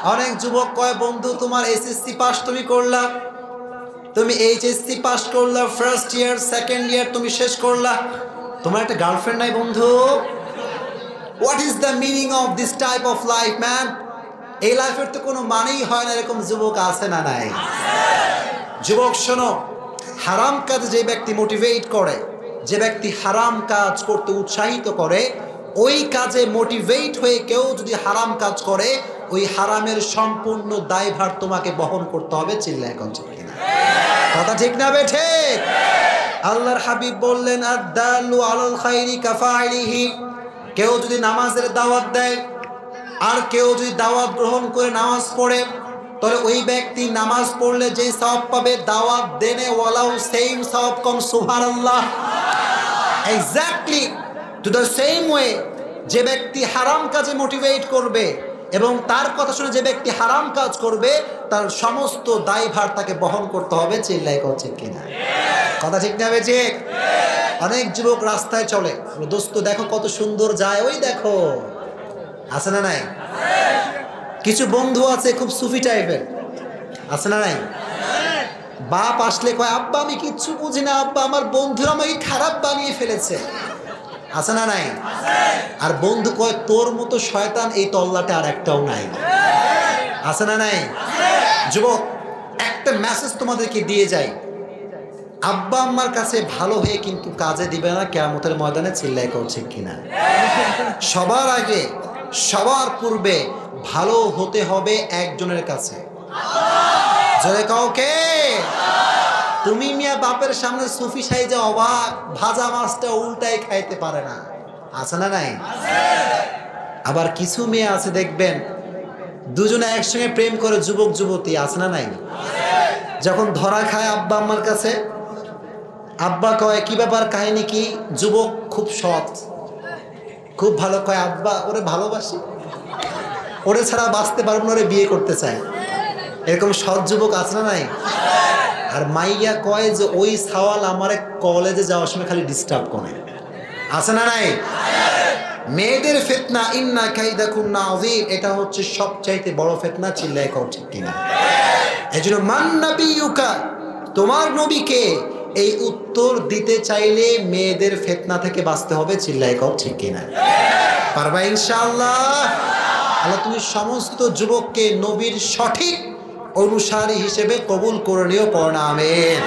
অনেক যুবক কয় বন্ধু তোমার এসএসসি পাস তুমি করলা, তুমি এইচএসসি পাস করলা, ফার্স্ট ইয়ার সেকেন্ড ইয়ার তুমি শেষ করলা, তোমার একটা গার্লফ্রেন্ড নাই বন্ধু। What is the meaning of this type of life man? এই লাইফের তো কোনো মানেই হয় না। এরকম যুবক আছে না নাই? যুবক শোনো, হারাম কাজে যে ব্যক্তি মোটিভেট করে, যে ব্যক্তি হারাম কাজ করতে উৎসাহিত করে, ওই কাজে মোটিভেট হয়ে কেউ যদি হারাম কাজ করে, ওই হারামের সম্পূর্ণ দায়ভার তোমাকে বহন করতে হবে। চিল্লায় এখন ঠিক কিনা? কথা ঠিক না বে ঠিক? আল্লাহর হাবিব বললেন আদ-দাল্লু আলাল খাইরি কাফাইলিহি, কেউ যদি নামাজের দাওয়াত দেয় আর কেউ যদি দাওয়াত গ্রহণ করে নামাজ পড়ে, তাহলে ওই ব্যক্তি নামাজ পড়লে যে সওয়াব পাবে, দাওয়াত দেনে ওয়ালাও সেম সওয়াব কম। সুবহানাল্লাহ। Exactly to the same way, যে ব্যক্তি হারাম কাজে মোটিভেট করবে এবং তার কথা শুনে যে ব্যক্তি হারাম কাজ করবে, তার সমস্ত দায়ভার তাকে বহন করতে হবে। চিল্লায় করছে কিনা? কথা ঠিক না বে ঠিক? অনেক যুবক রাস্তায় চলে, দোস্ত দেখো কত সুন্দর যায়, ওই দেখো, আছে না নাই? কিছু বন্ধু আছে খুব সুফি টাইপের, আছে না নাই? বাপ আসলে কয় আব্বা আমি কিচ্ছু বুঝি না, আব্বা আমার বন্ধুরা আমাকে খারাপ বানিয়ে ফেলেছে, আছে না নাই? আর বন্ধু কয় তোর মতো শয়তান এই তল্লাটে আর একটাও নাই, আছে না নাই? যুবক, একটা মেসেজ তোমাদেরকে দিয়ে যাই, আব্বা আম্মার কাছে ভালো হয়ে কিন্তু কাজে দিবে না কিয়ামতের ময়দানে। চিল্লায় করছে কিনা? সবার আগে সবার পূর্বে ভালো হতে হবে একজনের কাছে। জোরে কাউকে? তুমি মিয়া বাপের সামনে সুফি সাইজে অবাক, ভাজা মাছটা উল্টাই খাইতে পারে না, আছে না নাই? আবার কিছু মেয়ে আছে দেখবেন দুজনে একসঙ্গে প্রেম করে, যুবক যুবতী, আছে না নাই? যখন ধরা খায় আব্বা আম্মার কাছে, আব্বা কয় কি ব্যাপার, কাহিনী কি? যুবক খুব সৎ, খুব ভালো, কয় আব্বা ওরে ভালোবাসি, ওরে ছাড়া বাঁচতে পারবো না, ওরে বিয়ে করতে চাই। এরকম সৎ যুবক আছে না নাই? আর মাইয়া কয় যে ওই সাওয়াল আমার কলেজে যাওয়ার সময় খালি ডিস্টার্ব করে, আছে না নাই? মেয়েদের ফিতনা, ইন্না কাইদাকুন্না আযীম, এটা হচ্ছে সবচাইতে বড় ফিতনা। চিল্লায় কও ঠিক কিনা? এজন্য মান নাবিয়ুকা, তোমার নবীকে এই উত্তর দিতে চাইলে মেয়েদের ফিতনা থেকে বাঁচতে হবে। চিল্লায় কও ঠিক কিনা? পারবা ইনশাআল্লাহ? আল্লাহ তুমি সমস্ত যুবককে নবীর সঠিক অনুসারী হিসেবে কবুল করে নিও, পড়না আমিন।